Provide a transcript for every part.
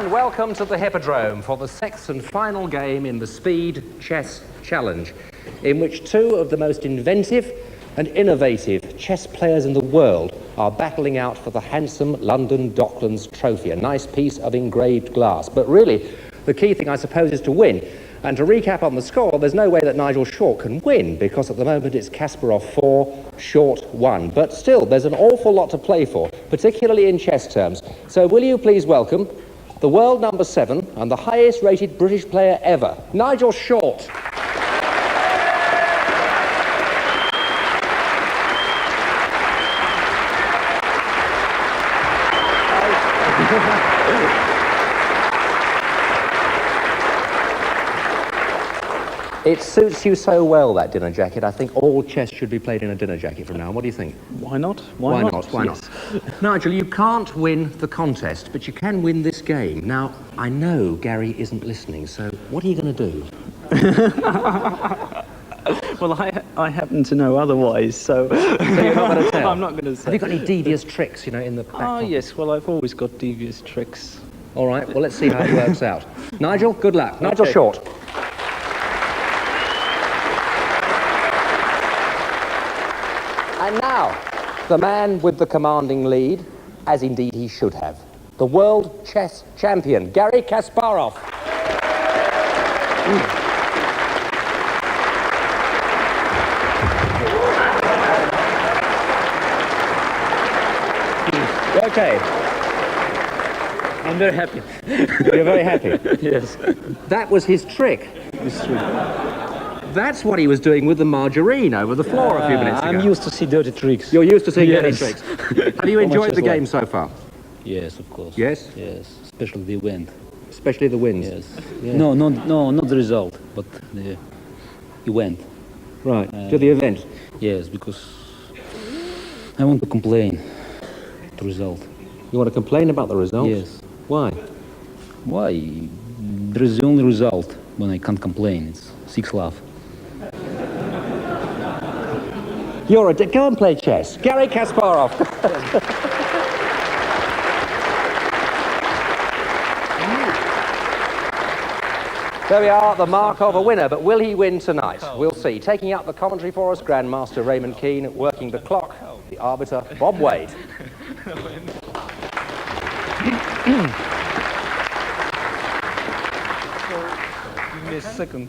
And welcome to the Hippodrome for the sixth and final game in the Speed Chess Challenge, in which two of the most inventive and innovative chess players in the world are battling out for the handsome London Docklands Trophy, a nice piece of engraved glass. But really, the key thing, I suppose, is to win. And to recap on the score, there's no way that Nigel Short can win, because at the moment it's Kasparov 4, Short 1. But still, there's an awful lot to play for, particularly in chess terms. So will you please welcome the world number 7 and the highest rated British player ever, Nigel Short. It suits you so well, that dinner jacket. I think all chess should be played in a dinner jacket from now on. What do you think? Why not? Why not? Why not? Nigel, you can't win the contest, but you can win this game. Now, I know Gary isn't listening, so what are you going to do? Well, I happen to know otherwise, so... So you're not going to tell? I'm not going to say. Have you got any devious tricks, you know, in the back pocket? Yes, well, I've always got devious tricks. All right, well, let's see how it works out. Nigel, good luck. Nigel Short. And now, the man with the commanding lead, as indeed he should have, the world chess champion, Garry Kasparov. Okay. I'm very happy. You're very happy? Yes. That was his trick. It's true. That's what he was doing with the margarine over the floor a few minutes ago. I'm used to see dirty tricks. You're used to seeing dirty Yes. tricks. Have you enjoyed the game so far? Yes, of course. Yes? Yes, especially the wind. Especially the wins? Yes. Yeah. No, not the result, but the event. Right, to the event? Yes, because I want to complain the result. You want to complain about the result? Yes. Why? Why? There is the only result when I can't complain. It's 6-love. You're a go and play chess. Garry Kasparov. There we are, the mark of a winner, but will he win tonight? We'll see. Taking up the commentary for us, Grandmaster Raymond Keane, working the clock, the arbiter, Bob Wade. Give me a second,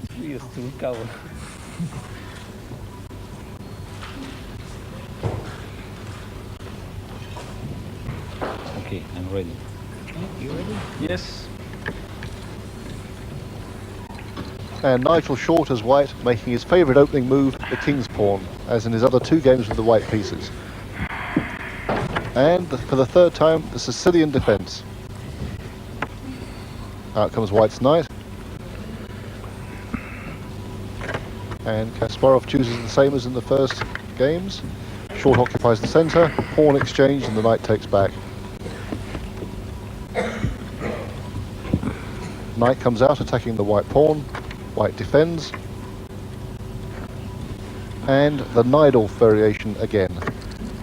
please, to recover. Okay, I'm ready. You ready? Yes. And Nigel Short as white, making his favourite opening move, the king's pawn, as in his other two games with the white pieces. And for the third time, the Sicilian defence. Out comes white's knight. And Kasparov chooses the same as in the first games. Short occupies the centre, pawn exchange, and the knight takes back. Knight comes out, attacking the white pawn. White defends. And the Najdorf variation again.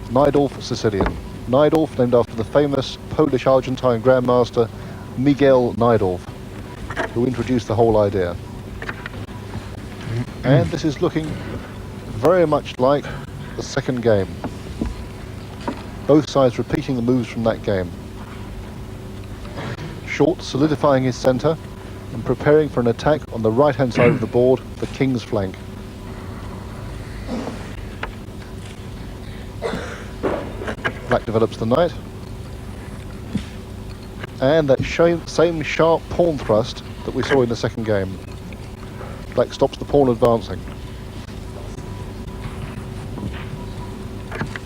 Najdorf Sicilian. Najdorf named after the famous Polish-Argentine grandmaster Miguel Najdorf, who introduced the whole idea. And this is looking very much like the second game. Both sides repeating the moves from that game. Short solidifying his centre and preparing for an attack on the right-hand side of the board, the king's flank. Black develops the knight. And that same sharp pawn thrust that we saw in the second game. Black stops the pawn advancing.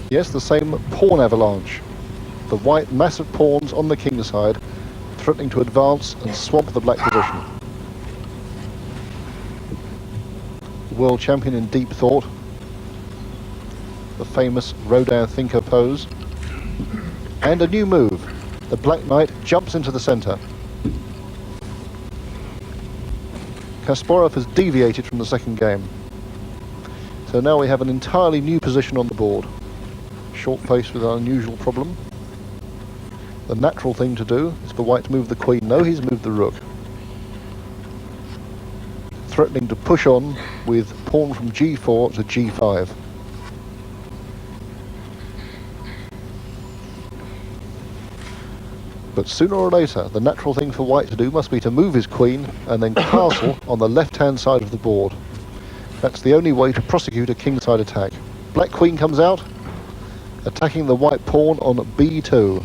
Yes, the same pawn avalanche. The white massive pawns on the king's side, threatening to advance and swamp the black position. World champion in deep thought. The famous Rodin thinker pose. And a new move. The black knight jumps into the centre. Kasparov has deviated from the second game. So now we have an entirely new position on the board. Short faced with an unusual problem. The natural thing to do is for white to move the queen. No, he's moved the rook. Threatening to push on with pawn from g4 to g5. But sooner or later, the natural thing for white to do must be to move his queen and then castle on the left-hand side of the board. That's the only way to prosecute a kingside attack. Black queen comes out, attacking the white pawn on b2.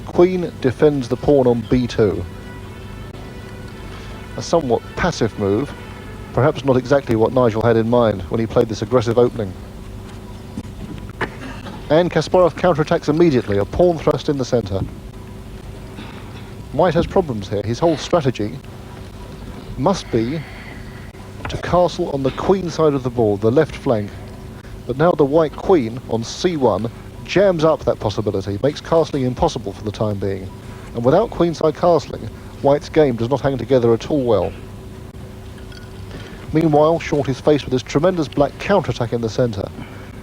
Queen defends the pawn on b2. A somewhat passive move, perhaps not exactly what Nigel had in mind when he played this aggressive opening. And Kasparov counterattacks immediately, a pawn thrust in the centre. White has problems here. His whole strategy must be to castle on the queen side of the board, the left flank. But now the white queen on c1 jams up that possibility, makes castling impossible for the time being. And without queenside castling, white's game does not hang together at all well. Meanwhile, short is faced with this tremendous black counterattack in the centre.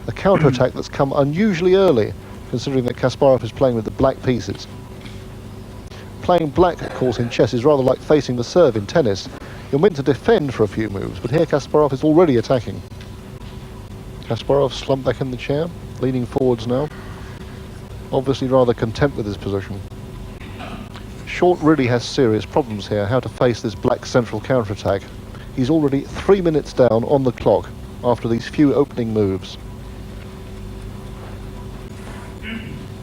A counterattack that's come unusually early, considering that Kasparov is playing with the black pieces. Playing black, of course, in chess is rather like facing the serve in tennis. You're meant to defend for a few moves, but here Kasparov is already attacking. Kasparov slumped back in the chair, leaning forwards now, obviously rather content with his position. Short really has serious problems here, how to face this black central counterattack. He's already 3 minutes down on the clock after these few opening moves.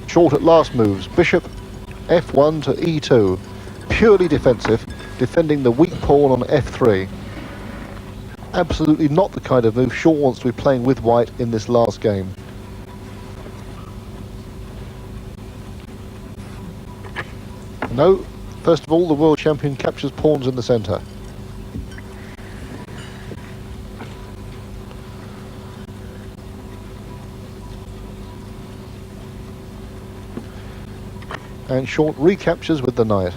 Short at last moves, bishop f1 to e2, purely defensive, defending the weak pawn on f3. Absolutely not the kind of move Short wants to be playing with white in this last game. No, first of all the world champion captures pawns in the centre. And Short recaptures with the knight.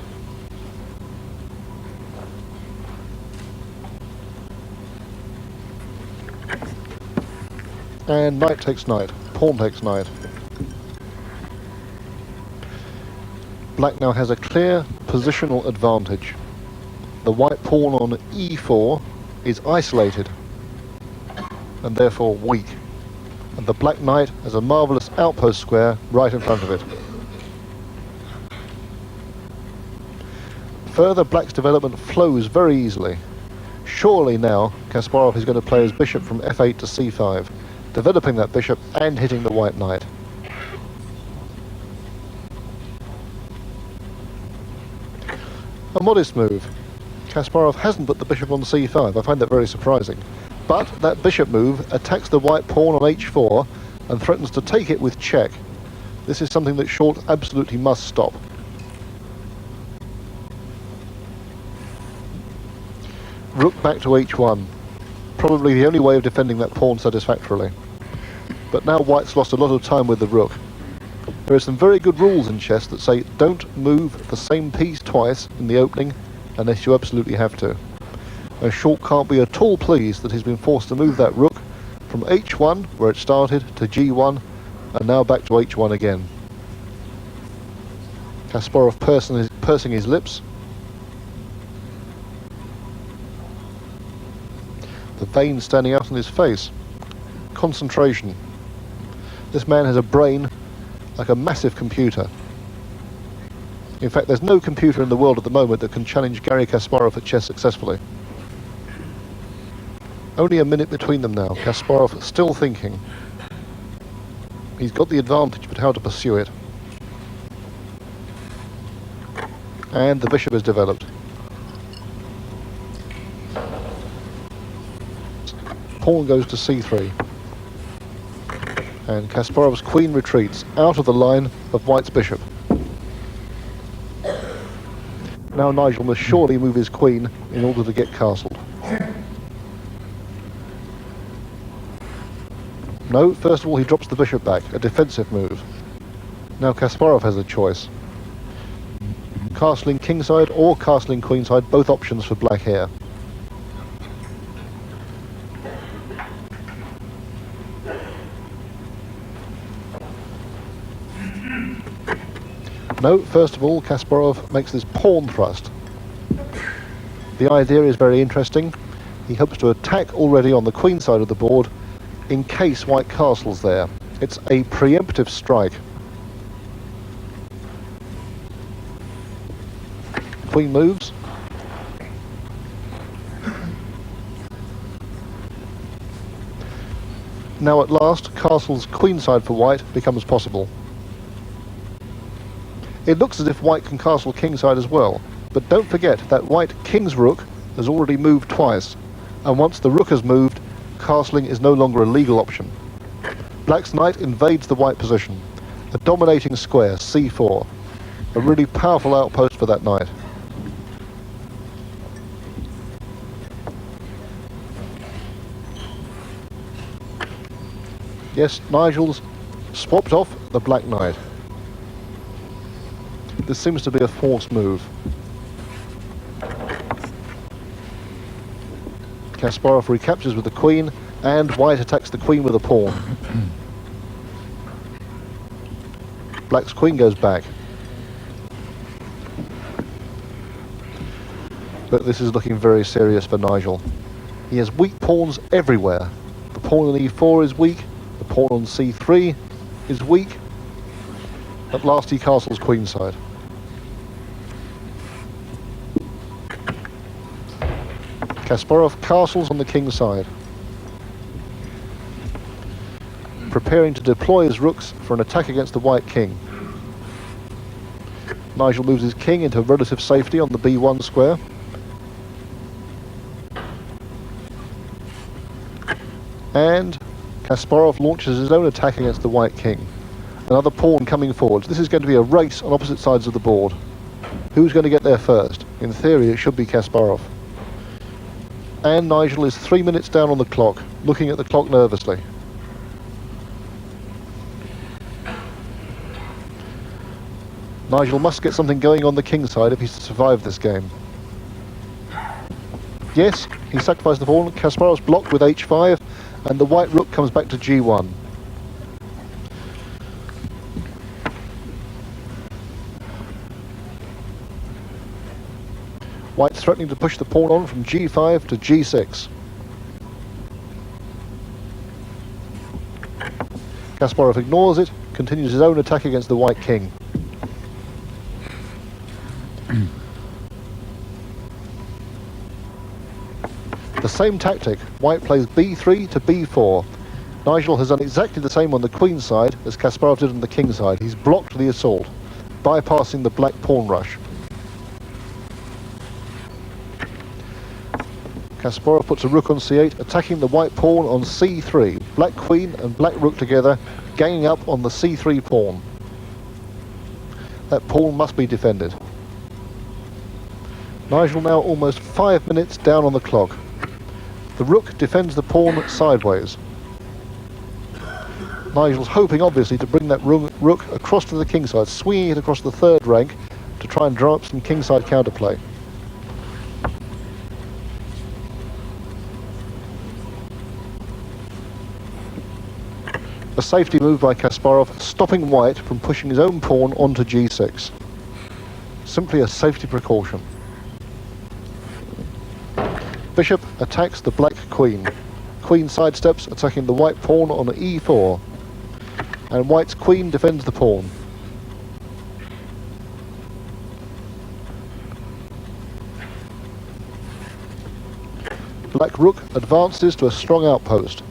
And knight takes knight, pawn takes knight. Black now has a clear positional advantage. The white pawn on e4 is isolated and therefore weak, and the black knight has a marvellous outpost square right in front of it. Further, black's development flows very easily. Surely now Kasparov is going to play his bishop from f8 to c5, developing that bishop and hitting the white knight. A modest move. Kasparov hasn't put the bishop on c5. I find that very surprising. But that bishop move attacks the white pawn on h4 and threatens to take it with check. This is something that Short absolutely must stop. Rook back to h1. Probably the only way of defending that pawn satisfactorily. But now white's lost a lot of time with the rook. There are some very good rules in chess that say don't move the same piece twice in the opening unless you absolutely have to. And Short can't be at all pleased that he's been forced to move that rook from h1, where it started, to g1, and now back to h1 again. Kasparov pursing his lips. The veins standing out on his face. Concentration. This man has a brain like a massive computer. In fact, there's no computer in the world at the moment that can challenge Garry Kasparov at chess successfully. Only a minute between them now. Kasparov still thinking. He's got the advantage, but how to pursue it? And the bishop is developed. Pawn goes to c3. And Kasparov's queen retreats out of the line of white's bishop. Now Nigel must surely move his queen in order to get castled. No, first of all he drops the bishop back, a defensive move. Now Kasparov has a choice. castling kingside or castling queenside, both options for black here. No, first of all, Kasparov makes this pawn thrust. The idea is very interesting. He hopes to attack already on the queen side of the board in case white castles there. It's a preemptive strike. Queen moves. Now at last, castles queenside for white becomes possible. It looks as if white can castle kingside as well, but don't forget that white king's rook has already moved twice, and once the rook has moved, castling is no longer a legal option. Black's knight invades the white position, a dominating square, c4, a really powerful outpost for that knight. Yes, Nigel's swapped off the black knight. This seems to be a forced move. Kasparov recaptures with the queen, and white attacks the queen with a pawn. Black's queen goes back. But this is looking very serious for Nigel. He has weak pawns everywhere. The pawn on e4 is weak, the pawn on c3 is weak. At last he castles queenside. Kasparov castles on the king's side, preparing to deploy his rooks for an attack against the white king. Nigel moves his king into relative safety on the b1 square. And Kasparov launches his own attack against the white king. Another pawn coming forwards. This is going to be a race on opposite sides of the board. Who's going to get there first? In theory, it should be Kasparov. And Nigel is 3 minutes down on the clock, looking at the clock nervously. Nigel must get something going on the king's side if he's to survive this game. Yes, he sacrificed the pawn. Kasparov's blocked with h5, and the white rook comes back to g1. White's threatening to push the pawn on from g5 to g6. Kasparov ignores it, continues his own attack against the white king. The same tactic. White plays b3 to b4. Nigel has done exactly the same on the queen's side as Kasparov did on the king's side. He's blocked the assault, bypassing the black pawn rush. Kasparov puts a rook on c8, attacking the white pawn on c3. Black queen and black rook together, ganging up on the c3 pawn. That pawn must be defended. Nigel now almost 5 minutes down on the clock. The rook defends the pawn sideways. Nigel's hoping, obviously, to bring that rook across to the kingside, swinging it across the third rank to try and draw up some kingside counterplay. A safety move by Kasparov, stopping white from pushing his own pawn onto g6. Simply a safety precaution. Bishop attacks the black queen. Queen sidesteps, attacking the white pawn on e4. And white's queen defends the pawn. Black rook advances to a strong outpost.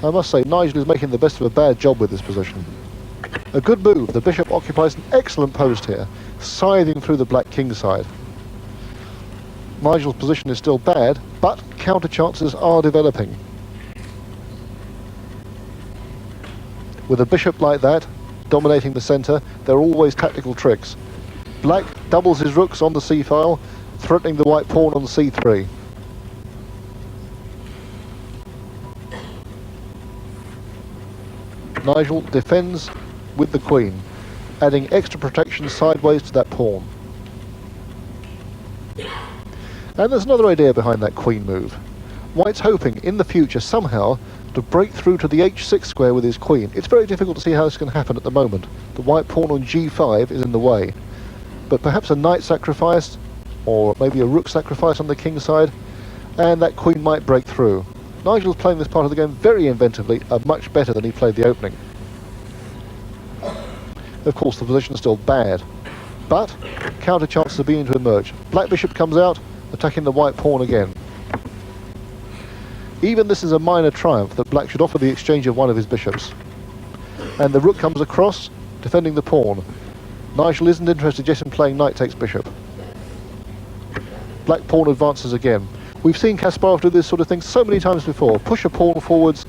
I must say, Nigel is making the best of a bad job with this position. A good move. The bishop occupies an excellent post here, scything through the black king side. Nigel's position is still bad, but counter chances are developing. With a bishop like that, dominating the centre, there are always tactical tricks. Black doubles his rooks on the c-file, threatening the white pawn on c3. Nigel defends with the queen, adding extra protection sideways to that pawn. And there's another idea behind that queen move. White's hoping in the future somehow to break through to the h6 square with his queen. It's very difficult to see how this can happen at the moment. The white pawn on g5 is in the way. But perhaps a knight sacrifice, or maybe a rook sacrifice on the king's side, and that queen might break through. Nigel's playing this part of the game very inventively, much better than he played the opening. Of course, the position is still bad, but counter chances are beginning to emerge. Black bishop comes out, attacking the white pawn again. Even this is a minor triumph that black should offer the exchange of one of his bishops. And the rook comes across, defending the pawn. Nigel isn't interested just in playing knight takes bishop. Black pawn advances again. We've seen Kasparov do this sort of thing so many times before. Push a pawn forwards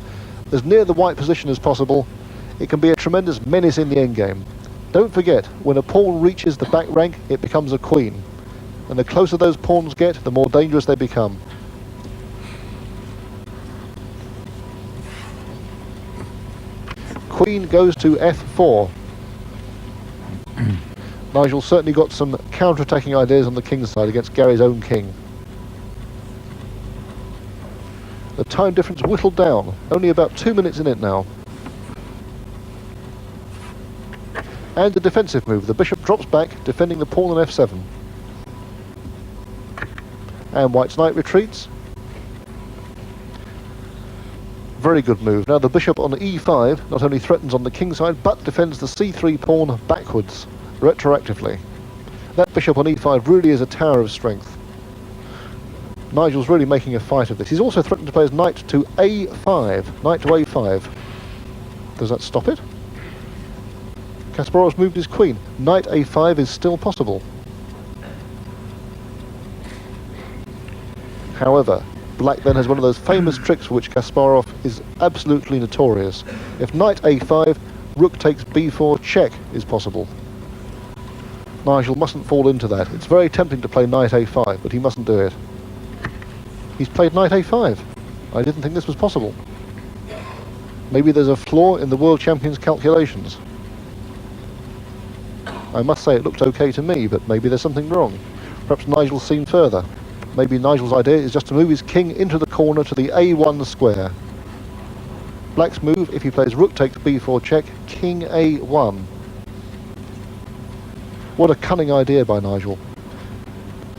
as near the white position as possible. It can be a tremendous menace in the endgame. Don't forget, when a pawn reaches the back rank, it becomes a queen. And the closer those pawns get, the more dangerous they become. Queen goes to f4. Nigel certainly got some counter-attacking ideas on the king's side against Gary's own king. The time difference whittled down, only about 2 minutes in it now. And a defensive move. The bishop drops back, defending the pawn on f7. And White's knight retreats. Very good move. Now the bishop on e5 not only threatens on the king's side, but defends the c3 pawn backwards, retroactively. That bishop on e5 really is a tower of strength. Nigel's really making a fight of this. He's also threatened to play his knight to a5. Knight to a5. Does that stop it? Kasparov's moved his queen. Knight a5 is still possible. However, black then has one of those famous tricks for which Kasparov is absolutely notorious. If knight a5, rook takes b4, check is possible. Nigel mustn't fall into that. It's very tempting to play knight a5, but he mustn't do it. He's played knight a5. I didn't think this was possible. Maybe there's a flaw in the world champion's calculations. I must say it looked okay to me, but maybe there's something wrong. Perhaps Nigel's seen further. Maybe Nigel's idea is just to move his king into the corner to the a1 square. Black's move, if he plays rook takes b4 check, king a1. What a cunning idea by Nigel.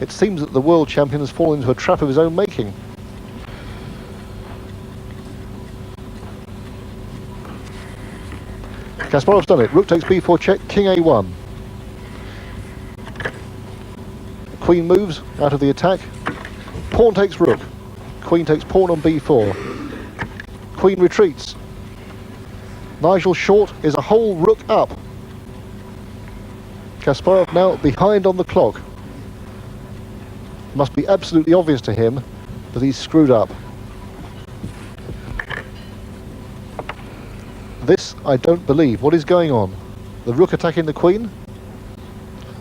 It seems that the world champion has fallen into a trap of his own making. Kasparov's done it. Rook takes b4 check, king a1. Queen moves out of the attack. Pawn takes rook. Queen takes pawn on b4. Queen retreats. Nigel short is a whole rook up. Kasparov now behind on the clock. Must be absolutely obvious to him that he's screwed up. This I don't believe. What is going on? The rook attacking the queen?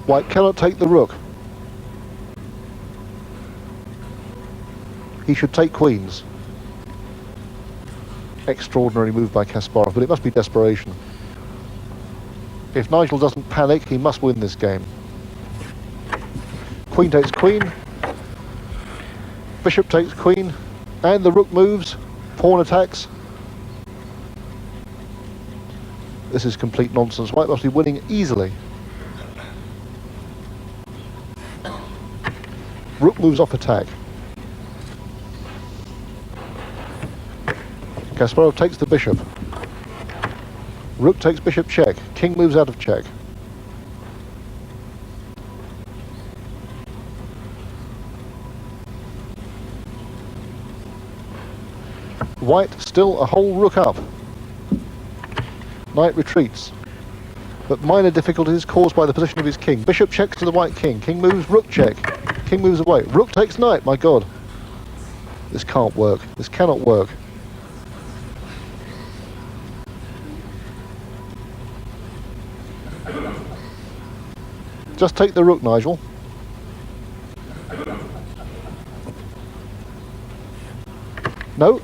White cannot take the rook. He should take queens. Extraordinary move by Kasparov, but it must be desperation. If Nigel doesn't panic, he must win this game. Queen takes queen. Bishop takes queen. And the rook moves. Pawn attacks. This is complete nonsense. White must be winning easily. Rook moves off attack. Kasparov takes the bishop. Rook takes bishop check. King moves out of check. White still a whole rook up. Knight retreats. But minor difficulties caused by the position of his king. Bishop checks to the white king. King moves, rook check. King moves away. Rook takes knight, my god. This can't work. This cannot work. Just take the rook, Nigel. No.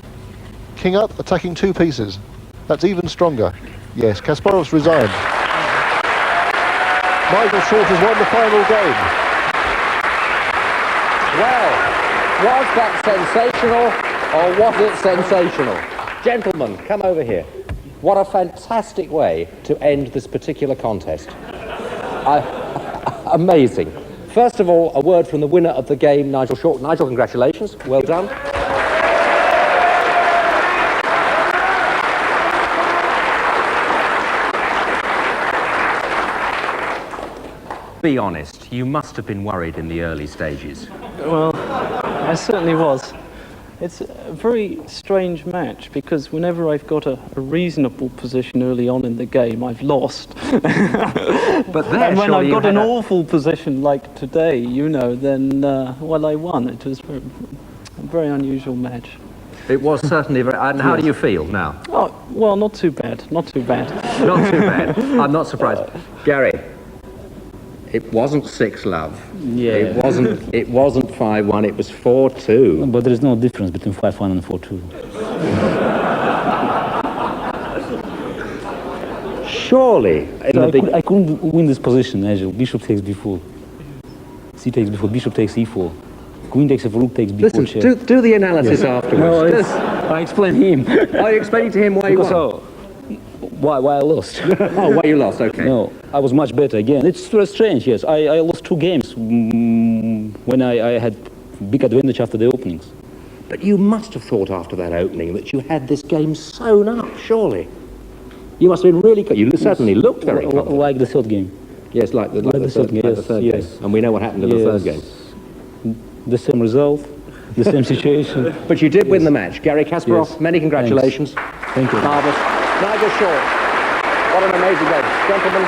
King up, attacking two pieces. That's even stronger. Yes, Kasparov's resigned. Nigel Short has won the final game. Well, was that sensational or was it sensational? Gentlemen, come over here. What a fantastic way to end this particular contest. Amazing. First of all, a word from the winner of the game, Nigel Short. Nigel, congratulations. Well done. Be honest, you must have been worried in the early stages. Well, I certainly was. It's a very strange match because whenever I've got a reasonable position early on in the game, I've lost. But there, and when surely I've you got had an a- awful position like today, you know, then, well, I won. It was a very unusual match. It was certainly very... And how do you feel now? Oh, well, not too bad, not too bad. Not too bad. I'm not surprised. Gary, it wasn't 6-love. Yeah. It wasn't 5-1, it was 4-2. But there is no difference between 5-1 and 4-2. Surely, I couldn't win this position, Nigel. Bishop takes b4. C takes b4, bishop takes e4. Queen takes f4, rook takes b4 Listen, check. do the analysis afterwards. I explain him. Are you explaining to him why you Because, won? why I lost? Oh, why you lost, okay. No, I was much better again. It's very strange, yes. I lost 2 games when I had big advantage after the openings. But you must have thought after that opening that you had this game sewn up, surely. You must have been really... You certainly looked very confident. Like the third game. Yes, like the third game. Yes. And we know what happened in the third game. The same result, the same situation. But you did win the match. Gary Kasparov, Yes. many congratulations. Thank you. Marvellous. Nigel Short, what an amazing game. Gentlemen,